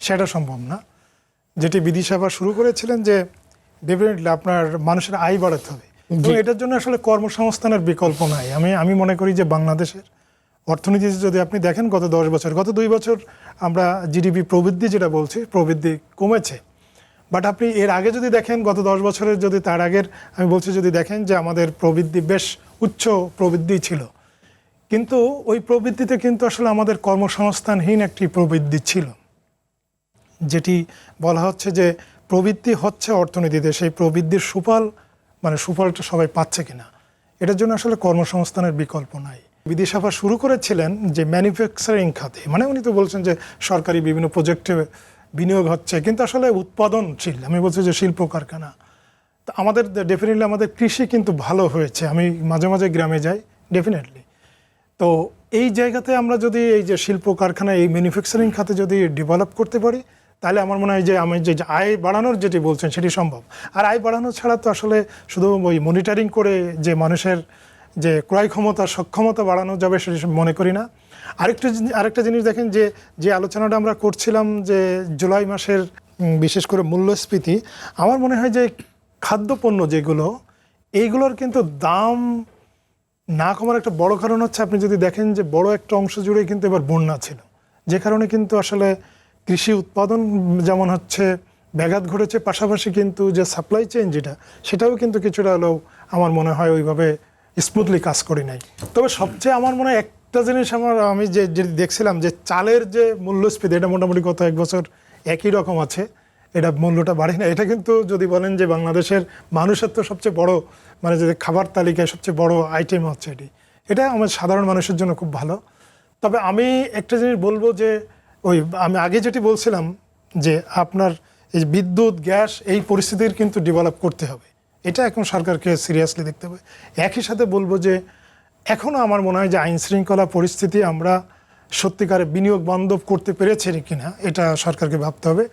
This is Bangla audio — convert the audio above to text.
সেটা সম্ভব না। যেটি বিদিশা শুরু করেছিলেন যে ডেফিনেটলি আপনার মানুষের আয় বাড়াতে হবে, এবং এটার জন্য আসলে কর্মসংস্থানের বিকল্প নাই। আমি মনে করি যে বাংলাদেশের অর্থনীতি যদি আপনি দেখেন গত 10 বছর, গত 2 বছর আমরা জিডিপি প্রবৃদ্ধি যেটা বলছি, প্রবৃদ্ধি কমেছে। বাট আপনি এর আগে যদি দেখেন গত 10 বছরের, যদি তার আগের আমি বলছি যদি দেখেন যে আমাদের প্রবৃদ্ধি বেশ উচ্চ প্রবৃদ্ধি ছিল, কিন্তু ওই প্রবৃদ্ধিতে কিন্তু আসলে আমাদের কর্মসংস্থানহীন একটি প্রবৃদ্ধি ছিল। যেটি বলা হচ্ছে যে প্রবৃদ্ধি হচ্ছে অর্থনীতিতে, সেই প্রবৃদ্ধির সুফলটা সবাই পাচ্ছে কিনা, এটার জন্য আসলে কর্মসংস্থানের বিকল্প নাই। বিদিশা শুরু করেছিলেন যে ম্যানুফ্যাকচারিং খাতে, মানে উনি তো বলছেন যে সরকারি বিভিন্ন প্রজেক্টে বিনিয়োগ হচ্ছে, কিন্তু আসলে উৎপাদনশীল, আমি বলছি যে শিল্প কারখানা। তো আমাদের ডেফিনেটলি আমাদের কৃষি কিন্তু ভালো হয়েছে, আমি মাঝে মাঝে গ্রামে যাই ডেফিনেটলি। তো এই জায়গাতে আমরা যদি এই যে শিল্প কারখানা, এই ম্যানুফ্যাকচারিং খাতে যদি ডেভেলপ করতে পারি, তাহলে আমার মনে হয় যে আমি যে আয় বাড়ানোর যেটি বলছেন সেটি সম্ভব। আর আয় বাড়ানো ছাড়া তো আসলে শুধু ওই মনিটরিং করে যে মানুষের যে ক্রয় ক্ষমতা, সক্ষমতা বাড়ানো যাবে সেটি মনে করি না। আরেকটা জিনিস দেখেন, যে আলোচনাটা আমরা করছিলাম যে জুলাই মাসের বিশেষ করে মূল্যস্ফীতি, আমার মনে হয় যে খাদ্যপণ্য যেগুলো, এইগুলোর কিন্তু দাম না কমার একটা বড় কারণ হচ্ছে, আপনি যদি দেখেন যে বড় একটা অংশ জুড়ে কিন্তু এবার বন্যা ছিল, যে কারণে কিন্তু আসলে কৃষি উৎপাদন যেমন হচ্ছে ব্যাঘাত ঘটেছে, পাশাপাশি কিন্তু যে সাপ্লাই চেইন সেটাও কিন্তু কিছুটা হলেও আমার মনে হয় ওইভাবে স্মুথলি কাজ করি নাই। তবে সবচেয়ে আমার মনে হয় একটা জিনিস আমি যে দেখছিলাম যে চালের যে মূল্যস্ফীতি, এটা মোটামুটি গত 1 বছর একই রকম আছে, এটা মূল্যটা বাড়ে না। এটা কিন্তু যদি বলেন যে বাংলাদেশের মানুষের তো সবচেয়ে বড়, মানে যে খাবার তালিকায় সবচেয়ে বড় আইটেম হচ্ছে এটা আমার সাধারণ মানুষের জন্য খুব ভালো। তবে আমি একটা জিনিস বলবো যে আমি আগে যেটি বলছিলাম যে আপনার এই বিদ্যুৎ, গ্যাস, এই পরিস্থিতির কিন্তু ডেভেলপ করতে হবে, এটা এখন সরকারকে সিরিয়াসলি দেখতে হবে। একই সাথে বলবো যে এখনও আমার মনে হয় যে আইন শৃঙ্খলা পরিস্থিতি আমরা সত্যিকারে বিনিয়োগ বান্ধব করতে পেরেছি কিনা, এটা সরকারকে ভাবতে হবে।